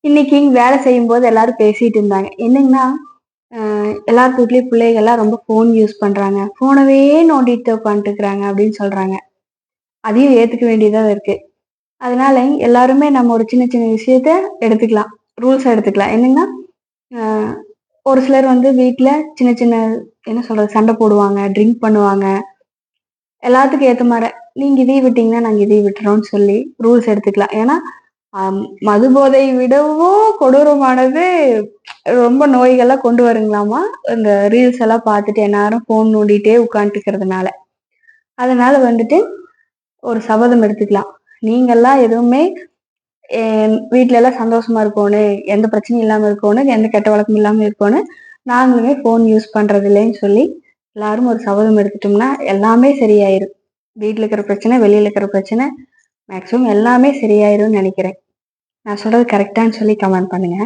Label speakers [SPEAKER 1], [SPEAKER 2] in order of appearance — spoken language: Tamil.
[SPEAKER 1] இன்னைக்கு வேலை செய்யும்போது எல்லாரும் பேசிட்டு இருந்தாங்க. என்னங்கன்னா, எல்லார் வீட்லயும் பிள்ளைகள்லாம் ரொம்ப ஃபோன் யூஸ் பண்றாங்க. ஃபோனவே நோண்டிட்டு உட்காந்துட்டுருக்காங்க அப்படின்னு சொல்றாங்க. அதையும் ஏத்துக்க வேண்டியதா இருக்கு. அதனால எல்லாருமே நம்ம ஒரு சின்ன சின்ன விஷயத்த எடுத்துக்கலாம். ரூல்ஸா எடுத்துக்கலாம். என்னன்னா, அ ஒரு சிலர் வந்து வீட்ல சின்ன சின்ன என்ன சொல்றது? சண்டை போடுவாங்க, ட்ரிங்க் பண்ணுவாங்க. எல்லாத்துக்கும் ஏத்த மார, நீங்க இதையும் விட்டீங்கன்னா, நாங்க இதையும் விட்டுறோம்னு சொல்லி ரூல்ஸ் எடுத்துக்கலாம். ஏன்னா, மது போதை விடவும் கொடூரமானது ரொம்ப நோய்கள்லாம் கொண்டு வருங்களாமா. இந்த ரீல்ஸ் எல்லாம் பார்த்துட்டு எந்நேரம் ஃபோன் நோண்டிட்டே உட்காந்துட்டுருக்கிறதுனால. அதனால வந்துட்டு ஒரு சபதம் எடுத்துக்கலாம். நீங்கலாம் எதுவுமே வீட்ல எல்லாம் சந்தோஷமா இருக்கோணும், எந்த பிரச்சனையும் இல்லாம இருக்கோணும், எந்த கெட்ட வழக்கமும் இல்லாம இருக்கோணும், நாங்களுமே ஃபோன் யூஸ் பண்றது இல்லைன்னு சொல்லி எல்லாரும் ஒரு சபதம் எடுத்துட்டோம்னா, எல்லாமே சரியாயிரும். வீட்ல இருக்கிற பிரச்சனை, வெளியில இருக்கிற பிரச்சனை, மேக்ஸிமம் எல்லாமே சரியாயிரும்னு நெனைக்கிறேன். நான் சொல்றது கரெக்ட்டான்னு சொல்லி கமெண்ட் பண்ணுங்க.